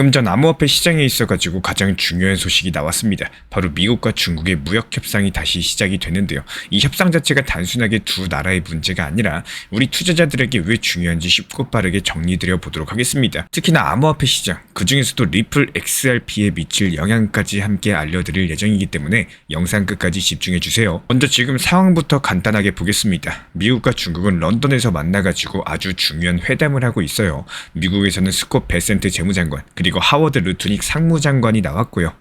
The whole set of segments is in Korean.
방금 전 암호화폐 시장에 있어가지고 가장 중요한 소식이 나왔습니다. 바로 미국과 중국의 무역 협상이 다시 시작이 됐는데요. 이 협상 자체가 단순하게 두 나라의 문제가 아니라 우리 투자자들에게 왜 중요한지 쉽고 빠르게 정리드려 보도록 하겠습니다. 특히나 암호화폐 시장, 그 중에서도 리플 XRP에 미칠 영향까지 함께 알려드릴 예정이기 때문에 영상 끝까지 집중해주세요. 먼저 지금 상황부터 간단하게 보겠습니다. 미국과 중국은 런던에서 만나가지고 아주 중요한 회담을 하고 있어요. 미국에서는 스콧 베센트 재무장관, 그리고 하워드 루트닉 상무장관이 나왔고요.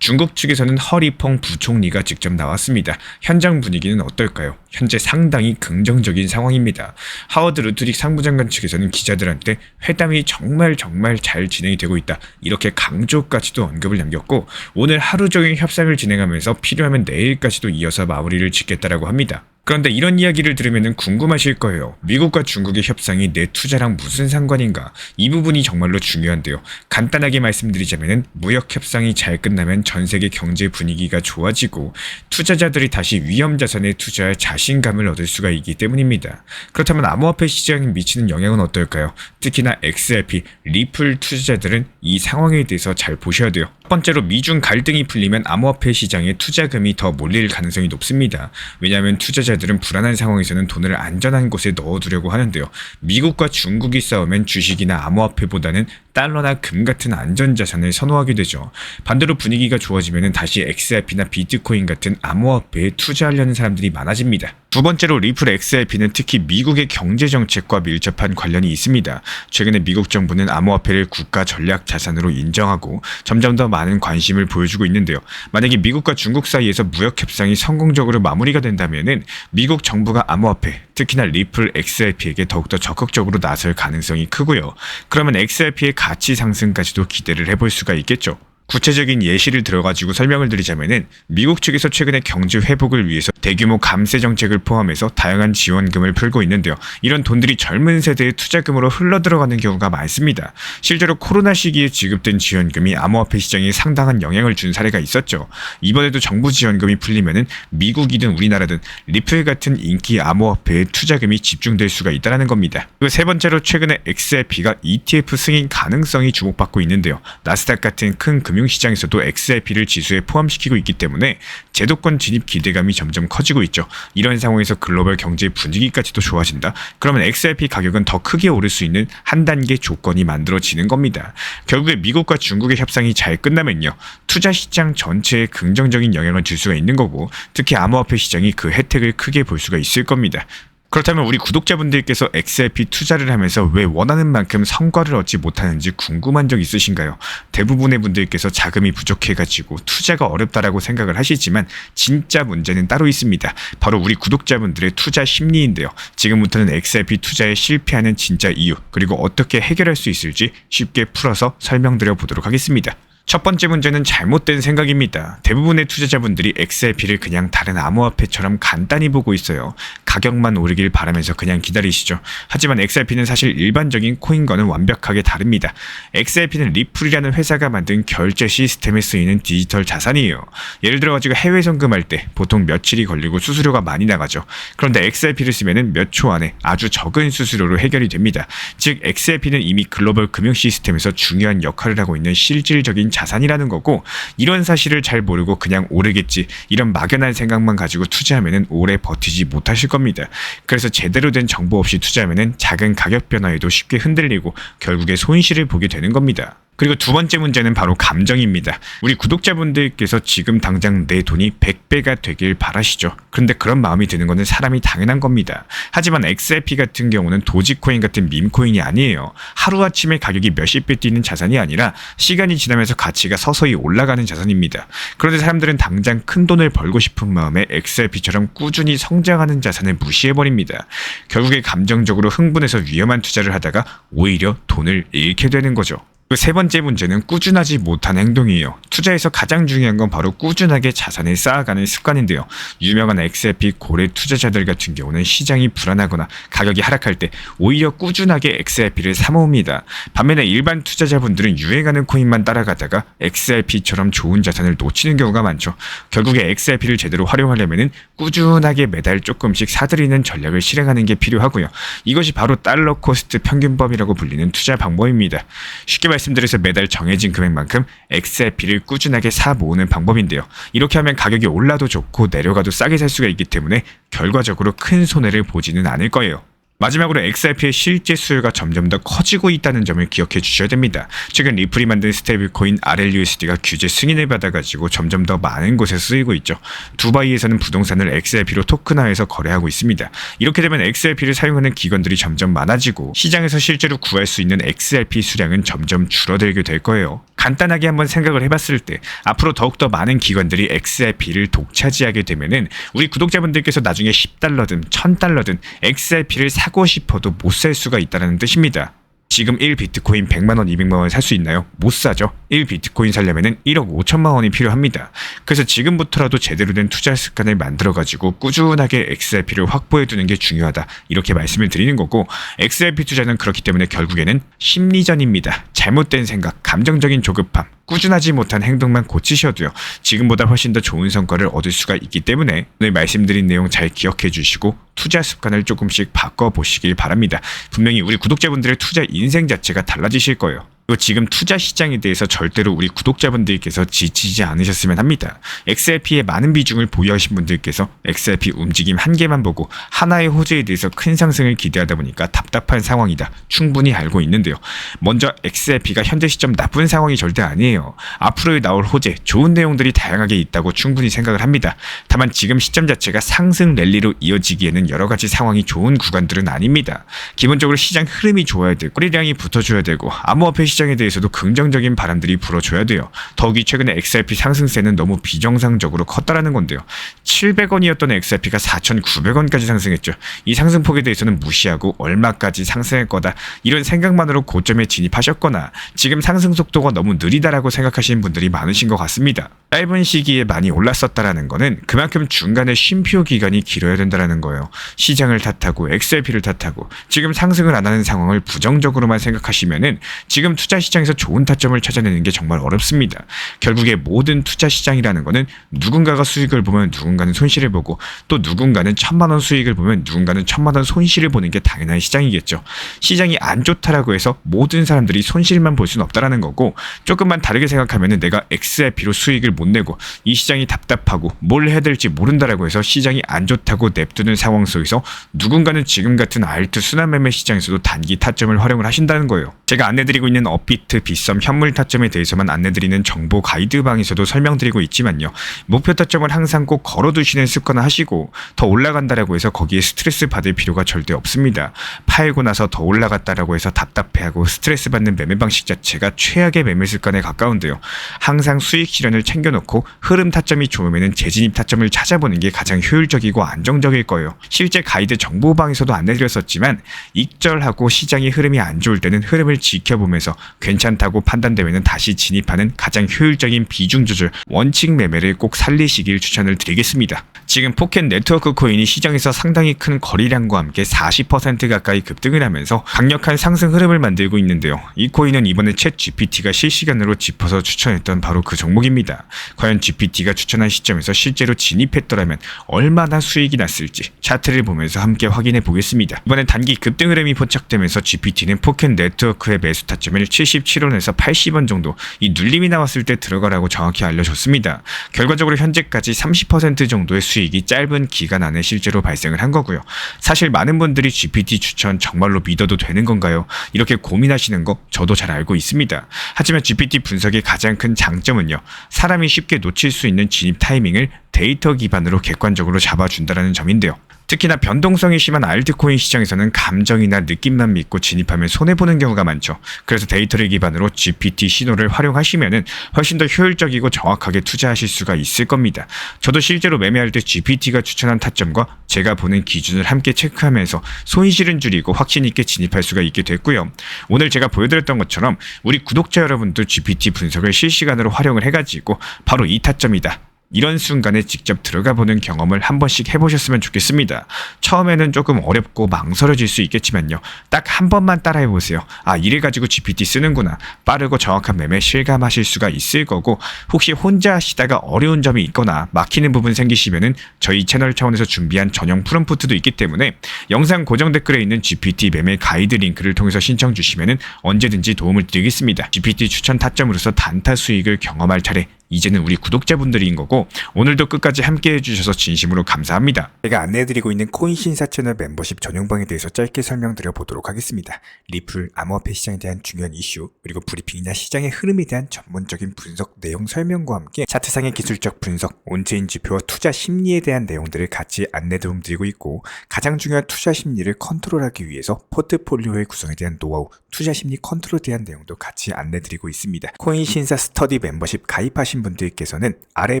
중국 측에서는 허리펑 부총리가 직접 나왔습니다. 현장 분위기는 어떨까요? 현재 상당히 긍정적인 상황입니다. 하워드 루트닉 상무장관 측에서는 기자들한테 회담이 정말 잘 진행이 되고 있다, 이렇게 강조까지도 언급을 남겼고, 오늘 하루 종일 협상을 진행하면서 필요하면 내일까지도 이어서 마무리를 짓겠다라고 합니다. 그런데 이런 이야기를 들으면 궁금하실 거예요. 미국과 중국의 협상이 내 투자랑 무슨 상관인가? 이 부분이 정말로 중요한데요. 간단하게 말씀드리자면 무역 협상이 잘 끝나면 전 세계 경제 분위기가 좋아지고 투자자들이 다시 위험 자산에 투자할 자신감을 얻을 수가 있기 때문입니다. 그렇다면 암호화폐 시장에 미치는 영향은 어떨까요? 특히나 XRP, 리플 투자자들은 이 상황에 대해서 잘 보셔야 돼요. 첫 번째로 미중 갈등이 풀리면 암호화폐 시장에 투자금이 더 몰릴 가능성이 높습니다. 왜냐하면 투자자들은 불안한 상황에서는 돈을 안전한 곳에 넣어두려고 하는데요. 미국과 중국이 싸우면 주식이나 암호화폐보다는 달러나 금 같은 안전자산을 선호하게 되죠. 반대로 분위기가 좋아지면 다시 XRP나 비트코인 같은 암호화폐에 투자하려는 사람들이 많아집니다. 두 번째로 리플 XRP는 특히 미국의 경제정책과 밀접한 관련이 있습니다. 최근에 미국 정부는 암호화폐를 국가 전략 자산으로 인정하고 점점 더 많은 관심을 보여주고 있는데요. 만약에 미국과 중국 사이에서 무역 협상이 성공적으로 마무리가 된다면 미국 정부가 암호화폐, 특히나 리플 XRP에게 더욱더 적극적으로 나설 가능성이 크고요. 그러면 XRP의 가치 상승까지도 기대를 해볼 수가 있겠죠. 구체적인 예시를 들어가지고 설명을 드리자면은 미국 측에서 최근에 경제 회복을 위해서 대규모 감세 정책을 포함해서 다양한 지원금을 풀고 있는데요. 이런 돈들이 젊은 세대의 투자금으로 흘러들어가는 경우가 많습니다. 실제로 코로나 시기에 지급된 지원금이 암호화폐 시장에 상당한 영향을 준 사례가 있었죠. 이번에도 정부 지원금이 풀리면은 미국이든 우리나라든 리플 같은 인기 암호화폐에 투자금이 집중될 수가 있다는 겁니다. 그리고 세 번째로 최근에 XRP가 ETF 승인 가능성이 주목받고 있는데요. 나스닥 같은 큰 금융시장에서도 XRP를 지수에 포함시키고 있기 때문에 제도권 진입 기대감이 점점 커지고 있죠. 이런 상황에서 글로벌 경제 분위기까지도 좋아진다? 그러면 XRP 가격은 더 크게 오를 수 있는 한 단계 조건이 만들어지는 겁니다. 결국에 미국과 중국의 협상이 잘 끝나면요, 투자 시장 전체에 긍정적인 영향을 줄 수가 있는 거고, 특히 암호화폐 시장이 그 혜택을 크게 볼 수가 있을 겁니다. 그렇다면 우리 구독자분들께서 XRP 투자를 하면서 왜 원하는 만큼 성과를 얻지 못하는지 궁금한 적 있으신가요? 대부분의 분들께서 자금이 부족해가지고 투자가 어렵다라고 생각을 하시지만 진짜 문제는 따로 있습니다. 바로 우리 구독자분들의 투자 심리인데요. 지금부터는 XRP 투자에 실패하는 진짜 이유, 그리고 어떻게 해결할 수 있을지 쉽게 풀어서 설명드려 보도록 하겠습니다. 첫 번째 문제는 잘못된 생각입니다. 대부분의 투자자분들이 XRP를 그냥 다른 암호화폐처럼 간단히 보고 있어요. 가격만 오르길 바라면서 그냥 기다리시죠. 하지만 XRP는 사실 일반적인 코인과는 완벽하게 다릅니다. XRP는 리플이라는 회사가 만든 결제 시스템에 쓰이는 디지털 자산이에요. 예를 들어가지고 해외 송금할 때 보통 며칠이 걸리고 수수료가 많이 나가죠. 그런데 XRP를 쓰면 몇 초 안에 아주 적은 수수료로 해결이 됩니다. 즉 XRP는 이미 글로벌 금융 시스템에서 중요한 역할을 하고 있는 실질적인 자산이라는 거고, 이런 사실을 잘 모르고 그냥 오르겠지, 이런 막연한 생각만 가지고 투자하면 오래 버티지 못하실 겁니다. 그래서 제대로 된 정보 없이 투자하면 작은 가격 변화에도 쉽게 흔들리고 결국에 손실을 보게 되는 겁니다. 그리고 두 번째 문제는 바로 감정입니다. 우리 구독자분들께서 지금 당장 내 돈이 100배가 되길 바라시죠. 그런데 그런 마음이 드는 것은 사람이 당연한 겁니다. 하지만 XRP 같은 경우는 도지코인 같은 밈코인이 아니에요. 하루아침에 가격이 몇십 배 뛰는 자산이 아니라 시간이 지나면서 가치가 서서히 올라가는 자산입니다. 그런데 사람들은 당장 큰 돈을 벌고 싶은 마음에 XRP처럼 꾸준히 성장하는 자산을 무시해버립니다. 결국에 감정적으로 흥분해서 위험한 투자를 하다가 오히려 돈을 잃게 되는 거죠. 그 세 번째 문제는 꾸준하지 못한 행동이에요. 투자에서 가장 중요한 건 바로 꾸준하게 자산을 쌓아가는 습관인데요. 유명한 XRP 고래 투자자들 같은 경우는 시장이 불안하거나 가격이 하락할 때 오히려 꾸준하게 XRP를 사모읍니다. 반면에 일반 투자자분들은 유행하는 코인만 따라가다가 XRP처럼 좋은 자산을 놓치는 경우가 많죠. 결국에 XRP를 제대로 활용하려면 꾸준하게 매달 조금씩 사들이는 전략을 실행하는 게 필요하고요. 이것이 바로 달러 코스트 평균법이라고 불리는 투자 방법입니다. 쉽게 말씀드려서 매달 정해진 금액만큼 XRP를 꾸준하게 사 모으는 방법인데요. 이렇게 하면 가격이 올라도 좋고 내려가도 싸게 살 수가 있기 때문에 결과적으로 큰 손해를 보지는 않을 거예요. 마지막으로 XRP의 실제 수요가 점점 더 커지고 있다는 점을 기억해 주셔야 됩니다. 최근 리플이 만든 스테이블코인 RLUSD가 규제 승인을 받아가지고 점점 더 많은 곳에 쓰이고 있죠. 두바이에서는 부동산을 XRP로 토큰화해서 거래하고 있습니다. 이렇게 되면 XRP를 사용하는 기관들이 점점 많아지고 시장에서 실제로 구할 수 있는 XRP 수량은 점점 줄어들게 될 거예요. 간단하게 한번 생각을 해봤을 때 앞으로 더욱더 많은 기관들이 XRP를 독차지하게 되면은 우리 구독자분들께서 나중에 $10든 $1000든 XRP를 사고 싶어도 못 살 수가 있다는 뜻입니다. 지금 1비트코인 100만원, 200만원 살 수 있나요? 못 사죠. 1비트코인 살려면 1억 5천만 원이 필요합니다. 그래서 지금부터라도 제대로 된 투자 습관을 만들어가지고 꾸준하게 XRP를 확보해두는 게 중요하다. 이렇게 말씀을 드리는 거고, XRP 투자는 그렇기 때문에 결국에는 심리전입니다. 잘못된 생각, 감정적인 조급함, 꾸준하지 못한 행동만 고치셔도요, 지금보다 훨씬 더 좋은 성과를 얻을 수가 있기 때문에 오늘 말씀드린 내용 잘 기억해 주시고 투자 습관을 조금씩 바꿔보시길 바랍니다. 분명히 우리 구독자분들의 투자 인생 자체가 달라지실 거예요. 그리고 지금 투자 시장에 대해서 절대로 우리 구독자분들께서 지치지 않으셨으면 합니다. XRP의 많은 비중을 보유하신 분들께서 XRP 움직임 한 개만 보고 하나의 호재에 대해서 큰 상승을 기대하다 보니까 답답한 상황이다. 충분히 알고 있는데요. 먼저 XRP가 현재 시점 나쁜 상황이 절대 아니에요. 앞으로 나올 호재, 좋은 내용들이 다양하게 있다고 충분히 생각을 합니다. 다만 지금 시점 자체가 상승 랠리로 이어지기에는 여러 가지 상황이 좋은 구간들은 아닙니다. 기본적으로 시장 흐름이 좋아야 되고 거래량이 붙어줘야 되고 암호화폐 시장에 대해서도 긍정적인 바람들이 불어줘야 돼요. 더욱이 최근에 XRP 상승세는 너무 비정상적으로 컸다라는 건데요. 700원이었던 XRP가 4,900원까지 상승했죠. 이 상승폭에 대해서는 무시하고 얼마까지 상승할 거다 이런 생각만으로 고점에 진입하셨거나 지금 상승 속도가 너무 느리다라고 생각하시는 분들이 많으신 것 같습니다. 짧은 시기에 많이 올랐었다라는 거는 그만큼 중간에 쉼표 기간이 길어야 된다는 거예요. 시장을 탓하고 XRP를 탓하고 지금 상승을 안 하는 상황을 부정적으로만 생각하시면은 지금 투자 시장에서 좋은 타점을 찾아내는 게 정말 어렵습니다. 결국에 모든 투자 시장이라는 거는 누군가가 수익을 보면 누군가는 손실을 보고 또 누군가는 1000만 원 수익을 보면 누군가는 1000만 원 손실을 보는 게 당연한 시장이겠죠. 시장이 안 좋다라고 해서 모든 사람들이 손실만 볼 수는 없다라는 거고 조금만 다르게 생각하면은 내가 XRP로 수익을 못 내고 이 시장이 답답하고 뭘 해야 될지 모른다라고 해서 시장이 안 좋다고 냅두는 상황 속에서 누군가는 지금 같은 알트 순환매매 시장에서도 단기 타점을 활용을 하신다는 거예요. 제가 안내드리고 있는 업비트, 빗썸, 현물 타점에 대해서만 안내드리는 정보 가이드방에서도 설명드리고 있지만요. 목표 타점을 항상 꼭 걸어두시는 습관을 하시고 더 올라간다라고 해서 거기에 스트레스 받을 필요가 절대 없습니다. 팔고 나서 더 올라갔다라고 해서 답답해하고 스트레스 받는 매매 방식 자체가 최악의 매매 습관에 가까운데요. 항상 수익 실현을 챙겨놓고 흐름 타점이 좋으면 재진입 타점을 찾아보는 게 가장 효율적이고 안정적일 거예요. 실제 가이드 정보방에서도 안내드렸었지만 익절하고 시장의 흐름이 안 좋을 때는 흐름을 지켜보면서 괜찮다고 판단되면 다시 진입하는 가장 효율적인 비중 조절, 원칙 매매를 꼭 살리시길 추천을 드리겠습니다. 지금 포켓 네트워크 코인이 시장에서 상당히 큰 거래량과 함께 40% 가까이 급등을 하면서 강력한 상승 흐름을 만들고 있는데요. 이 코인은 이번에 챗 GPT가 실시간으로 짚어서 추천했던 바로 그 종목입니다. 과연 GPT가 추천한 시점에서 실제로 진입했더라면 얼마나 수익이 났을지 차트를 보면서 함께 확인해 보겠습니다. 이번에 단기 급등 흐름이 포착되면서 GPT는 포켓 네트워크의 매수 타점을 77원에서 80원 정도 이 눌림이 나왔을 때 들어가라고 정확히 알려줬습니다. 결과적으로 현재까지 30% 정도의 수익이 짧은 기간 안에 실제로 발생을 한 거고요. 사실 많은 분들이 GPT 추천 정말로 믿어도 되는 건가요? 이렇게 고민하시는 거 저도 잘 알고 있습니다. 하지만 GPT 분석의 가장 큰 장점은요. 사람이 쉽게 놓칠 수 있는 진입 타이밍을 데이터 기반으로 객관적으로 잡아준다는 점인데요. 특히나 변동성이 심한 알트코인 시장에서는 감정이나 느낌만 믿고 진입하면 손해보는 경우가 많죠. 그래서 데이터를 기반으로 GPT 신호를 활용하시면 훨씬 더 효율적이고 정확하게 투자하실 수가 있을 겁니다. 저도 실제로 매매할 때 GPT가 추천한 타점과 제가 보는 기준을 함께 체크하면서 손실은 줄이고 확신 있게 진입할 수가 있게 됐고요. 오늘 제가 보여드렸던 것처럼 우리 구독자 여러분도 GPT 분석을 실시간으로 활용을 해가지고 바로 이 타점이다. 이런 순간에 직접 들어가 보는 경험을 한 번씩 해보셨으면 좋겠습니다. 처음에는 조금 어렵고 망설여질 수 있겠지만요. 딱 한 번만 따라해보세요. 아, 이래가지고 GPT 쓰는구나. 빠르고 정확한 매매 실감하실 수가 있을 거고, 혹시 혼자 하시다가 어려운 점이 있거나 막히는 부분 생기시면은 저희 채널 차원에서 준비한 전용 프롬프트도 있기 때문에 영상 고정 댓글에 있는 GPT 매매 가이드 링크를 통해서 신청 주시면은 언제든지 도움을 드리겠습니다. GPT 추천 타점으로서 단타 수익을 경험할 차례, 이제는 우리 구독자분들인 거고, 오늘도 끝까지 함께 해주셔서 진심으로 감사합니다. 제가 안내해드리고 있는 코인 신사 채널 멤버십 전용방에 대해서 짧게 설명드려 보도록 하겠습니다. 리플, 암호화폐 시장에 대한 중요한 이슈, 그리고 브리핑이나 시장의 흐름에 대한 전문적인 분석 내용 설명과 함께 차트상의 기술적 분석, 온체인 지표와 투자 심리에 대한 내용들을 같이 안내 도움드리고 있고, 가장 중요한 투자 심리를 컨트롤하기 위해서 포트폴리오의 구성에 대한 노하우, 투자 심리 컨트롤에 대한 내용도 같이 안내드리고 있습니다. 코인 신사 스터디 멤버십 가입하신 분들께서는 아래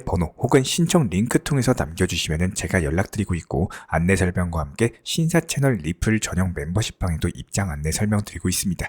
번호 혹은 신청 링크 통해서 남겨주시면 제가 연락드리고 있고, 안내 설명과 함께 신사 채널 리플 전용 멤버십 방에도 입장 안내 설명드리고 있습니다.